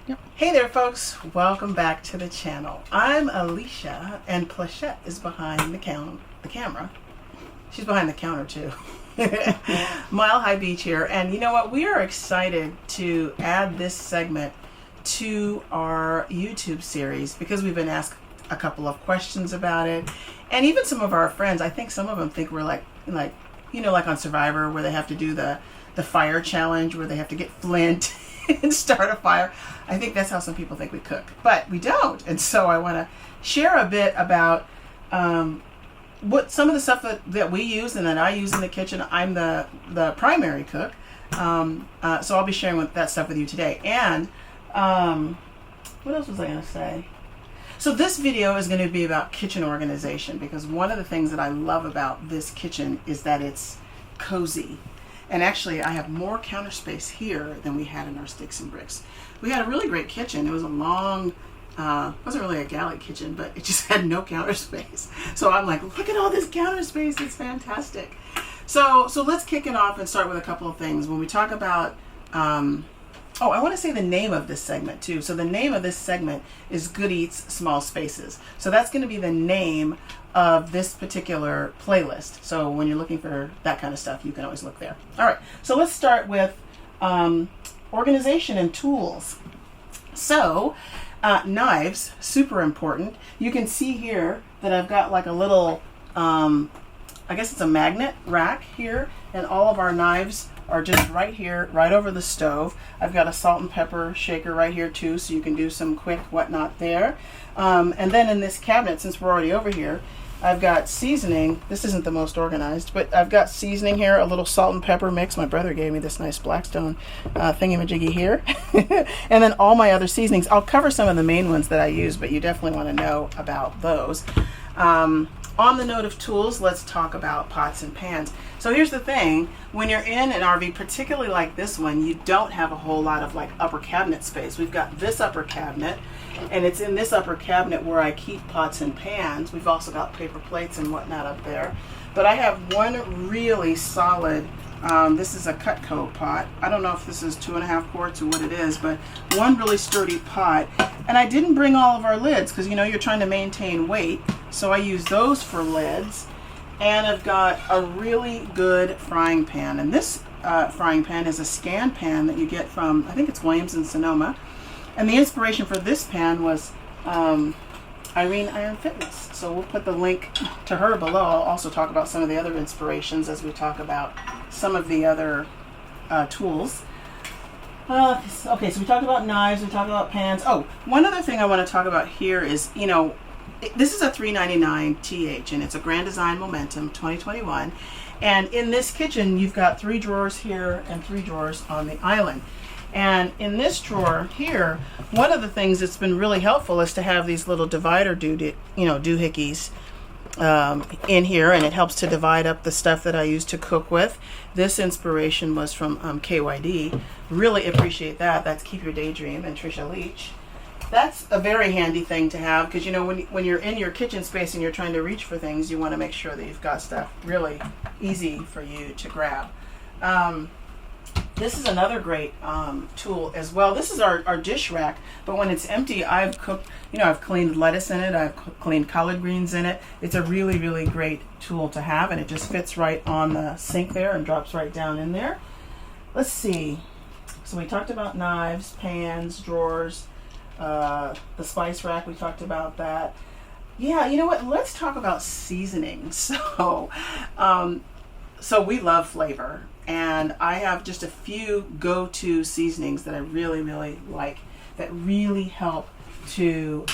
Yep. Hey there folks, welcome back to the channel. I'm Alicia and Pleshette is behind the camera. She's behind the counter too. Mile High Beach here, and you know what, we are excited to add this segment to our YouTube series because we've been asked a couple of questions about it, and even some of our friends, I think some of them think we're like you know, like on Survivor where they have to do the fire challenge where they have to get flint and start a fire. I think that's how some people think we cook, but we don't. And so I want to share a bit about what some of the stuff that we use and that I use in the kitchen. I'm the primary cook, so I'll be sharing that stuff with you today. And what else was I going to say? So this video is going to be about kitchen organization, because one of the things that I love about this kitchen is that it's cozy. And actually, I have more counter space here than we had in our sticks and bricks. We had a really great kitchen. It was a long, wasn't really a galley kitchen, but it just had no counter space. So I'm like, look at all this counter space. It's fantastic. So let's kick it off and start with a couple of things. When we talk about, oh, I want to say the name of this segment too. So the name of this segment is Good Eats, Small Spaces. So that's going to be the name of this particular playlist. So when you're looking for that kind of stuff, you can always look there. All right, so let's start with organization and tools. So knives, super important. You can see here that I've got like a little, I guess it's a magnet rack here, and all of our knives are just right here, right over the stove. I've got a salt and pepper shaker right here too, so you can do some quick whatnot there. And then in this cabinet, since we're already over here, I've got seasoning. This isn't the most organized, but I've got seasoning here, a little salt and pepper mix. My brother gave me this nice Blackstone thingamajiggy here. And then all my other seasonings. I'll cover some of the main ones that I use, but you definitely want to know about those. On the note of tools, let's talk about pots and pans. So here's the thing, when you're in an RV, particularly like this one, you don't have a whole lot of like upper cabinet space. We've got this upper cabinet, and it's in this upper cabinet where I keep pots and pans. We've also got paper plates and whatnot up there. But I have one really solid, this is a Cutco pot. I don't know if this is 2.5 quarts or what it is, but one really sturdy pot. And I didn't bring all of our lids because, you know, you're trying to maintain weight. So I use those for lids. And I've got a really good frying pan. And this frying pan is a stand pan that you get from, I think it's Williams in Sonoma. And the inspiration for this pan was Irene Iron Fitness. So we'll put the link to her below. I'll also talk about some of the other inspirations as we talk about some of the other tools. Okay, so we talked about knives, we talked about pans. Oh, one other thing I want to talk about here is, you know, this is a $3.99 TH, and it's a Grand Design Momentum 2021. And in this kitchen, you've got 3 drawers here and 3 drawers on the island. And in this drawer here, one of the things that's been really helpful is to have these little divider doohickeys in here, and it helps to divide up the stuff that I use to cook with. This inspiration was from KYD. Really appreciate that. That's Keep Your Daydream and Trisha Leach. That's a very handy thing to have because, you know, when you're in your kitchen space and you're trying to reach for things, you want to make sure that you've got stuff really easy for you to grab. This is another great tool as well. This is our dish rack, but when it's empty, I've cooked, you know, I've cleaned lettuce in it, I've cleaned collard greens in it. It's a really, really great tool to have, and it just fits right on the sink there and drops right down in there. Let's see. So we talked about knives, pans, drawers, the spice rack, we talked about that. Yeah, you know what? Let's talk about seasonings. So we love flavor. And I have just a few go-to seasonings that I really, really like that really help to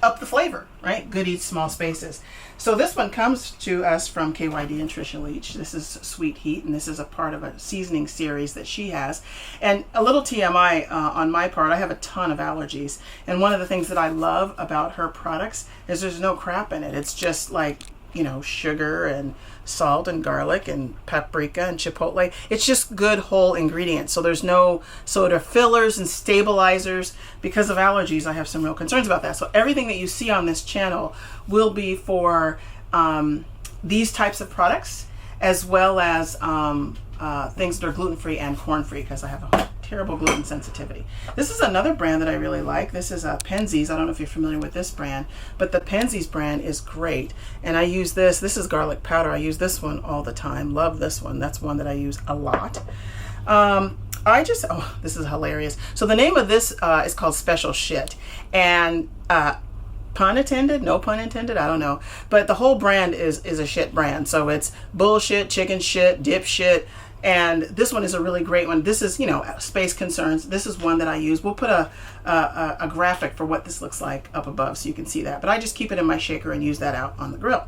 up the flavor, right? Good Eats, Small Spaces. So this one comes to us from KYD and Trisha Leach. This is Sweet Heat, and this is a part of a seasoning series that she has. And a little TMI on my part, I have a ton of allergies. And one of the things that I love about her products is there's no crap in it. It's just like, you know, sugar and salt and garlic and paprika and chipotle. It's just good whole ingredients. So there's no soda fillers and stabilizers. Because of allergies, I have some real concerns about that. So everything that you see on this channel will be for these types of products, as well as things that are gluten-free and corn-free, because I have a terrible gluten sensitivity. This is another brand that I really like. This is Penzies. I don't know if you're familiar with this brand, but the Penzies brand is great. And I use this. This is garlic powder. I use this one all the time. Love this one. That's one that I use a lot. This is hilarious. So the name of this is called Special Shit. And pun intended, no pun intended, I don't know. But the whole brand is a shit brand. So it's bullshit, chicken shit, dip shit. And this one is a really great one. This is, you know, space concerns. This is one that I use. We'll put a graphic for what this looks like up above so you can see that. But I just keep it in my shaker and use that out on the grill.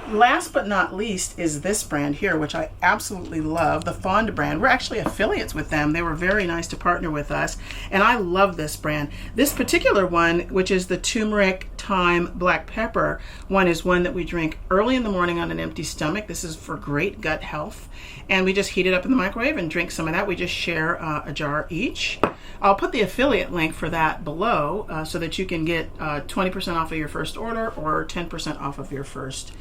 Last but not least is this brand here, which I absolutely love, the Fond brand. We're actually affiliates with them. They were very nice to partner with us, and I love this brand. This particular one, which is the turmeric, thyme, black pepper one, is one that we drink early in the morning on an empty stomach. This is for great gut health, and we just heat it up in the microwave and drink some of that. We just share a jar each. I'll put the affiliate link for that below so that you can get 20% off of your first order or 10% off of your first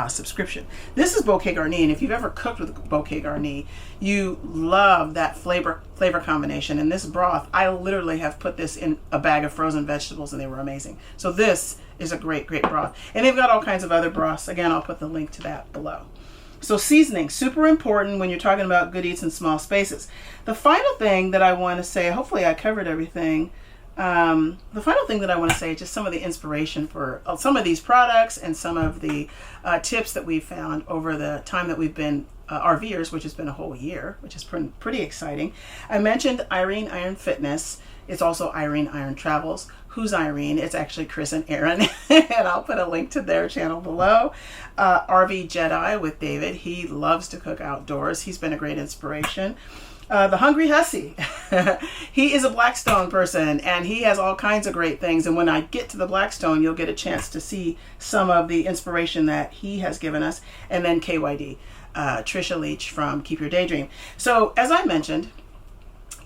subscription. This is bouquet garni, and if you've ever cooked with bouquet garni, you love that flavor combination. And this broth, I literally have put this in a bag of frozen vegetables, and they were amazing. So this is a great broth. And they've got all kinds of other broths. Again, I'll put the link to that below. So seasoning, super important when you're talking about good eats in small spaces. The final thing that I want to say, hopefully I covered everything. The final thing that I want to say is just some of the inspiration for some of these products and some of the tips that we've found over the time that we've been RVers, which has been a whole year, which is pretty exciting. I mentioned Irene Iron Fitness. It's also Irene Iron Travels. Who's Irene? It's actually Chris and Aaron, and I'll put a link to their channel below. RV Jedi with David. He loves to cook outdoors. He's been a great inspiration. The Hungry Hussy. He is a Blackstone person, and he has all kinds of great things. And when I get to the Blackstone, you'll get a chance to see some of the inspiration that he has given us. And then KYD, Trisha Leach from Keep Your Daydream. So as I mentioned,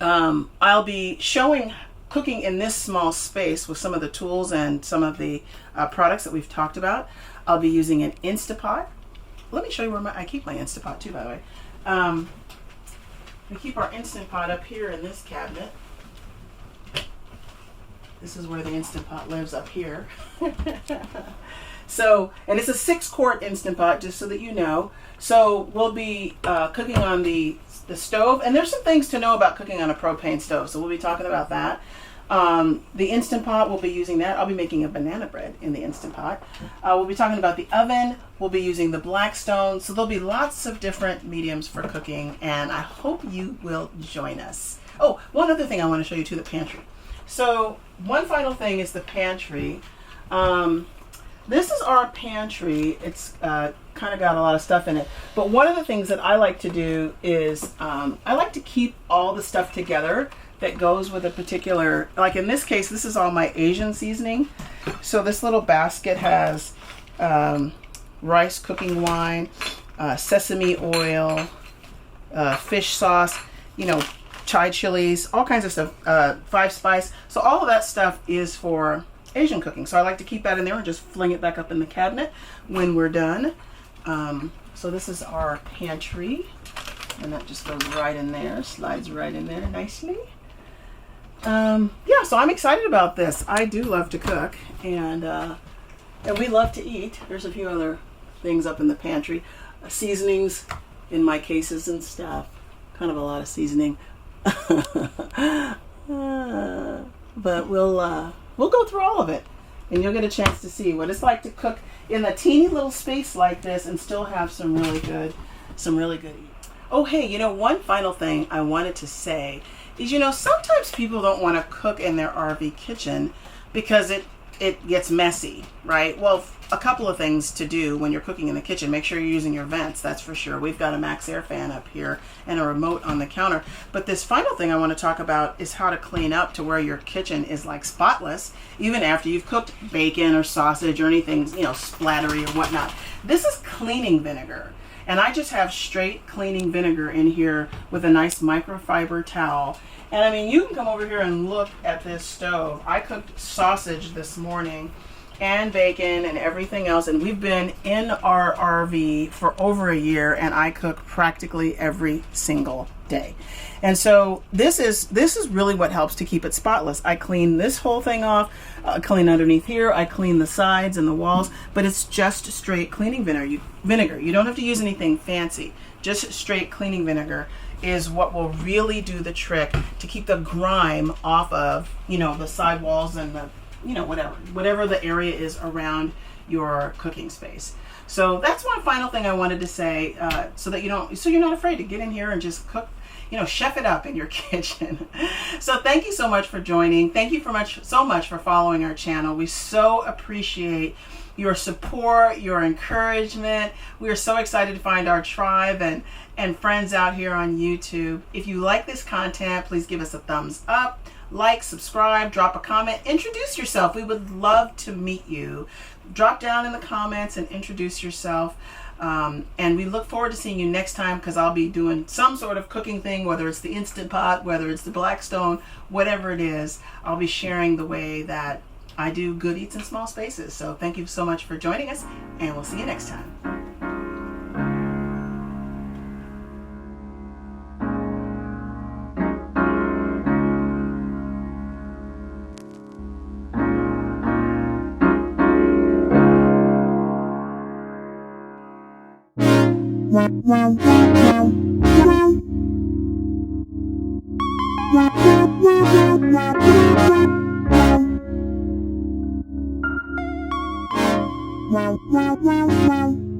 I'll be showing cooking in this small space with some of the tools and some of the products that we've talked about. I'll be using an Instapot. Let me show you where I keep my Instapot too, by the way. We keep our Instant Pot up here in this cabinet. This is where the Instant Pot lives, up here. So, and it's a 6-quart Instant Pot, just so that you know. So we'll be cooking on the stove, and there's some things to know about cooking on a propane stove, so we'll be talking about that. The Instant Pot, we'll be using that. I'll be making a banana bread in the Instant Pot. We'll be talking about the oven. We'll be using the Blackstone. So there'll be lots of different mediums for cooking, and I hope you will join us. Oh, one other thing I want to show you too, the pantry. So one final thing is the pantry. This is our pantry. It's kind of got a lot of stuff in it. But one of the things that I like to do is I like to keep all the stuff together that goes with a particular, like in this case, this is all my Asian seasoning. So this little basket has rice cooking wine, sesame oil, fish sauce, you know, chai chilies, all kinds of stuff, 5 spice. So all of that stuff is for Asian cooking. So I like to keep that in there and just fling it back up in the cabinet when we're done. So this is our pantry, and that just goes right in there, slides right in there nicely. Yeah, so I'm excited about this. I do love to cook, and we love to eat. There's a few other things up in the pantry, seasonings in my cases and stuff. Kind of a lot of seasoning, but we'll go through all of it, and you'll get a chance to see what it's like to cook in a teeny little space like this and still have some really good eat. Oh, hey, you know, one final thing I wanted to say is, you know, sometimes people don't want to cook in their RV kitchen because it gets messy, right? Well, a couple of things to do when you're cooking in the kitchen. Make sure you're using your vents, that's for sure. We've got a Max Air fan up here and a remote on the counter. But this final thing I want to talk about is how to clean up to where your kitchen is like spotless, even after you've cooked bacon or sausage or anything, you know, splattery or whatnot. This is cleaning vinegar. And I just have straight cleaning vinegar in here with a nice microfiber towel. And I mean, you can come over here and look at this stove. I cooked sausage this morning and bacon and everything else. And we've been in our RV for over a year, and I cook practically every single day. And so this is really what helps to keep it spotless. I clean this whole thing off, clean underneath here, I clean the sides and the walls, but it's just straight cleaning vinegar. You don't have to use anything fancy. Just straight cleaning vinegar is what will really do the trick to keep the grime off of, the side walls and the, whatever the area is around your cooking space. So that's one final thing I wanted to say, so you're not afraid to get in here and just cook, chef it up in your kitchen. So thank you so much for joining. Thank you so much for following our channel. We so appreciate your support, your encouragement. We are so excited to find our tribe and friends out here on YouTube. If you like this content, please give us a thumbs up, like, subscribe, drop a comment, introduce yourself. We would love to meet you. Drop down in the comments and introduce yourself. And we look forward to seeing you next time, because I'll be doing some sort of cooking thing, whether it's the Instant Pot, whether it's the Blackstone, whatever it is. I'll be sharing the way that I do good eats in small spaces. So thank you so much for joining us, and we'll see you next time. Wow.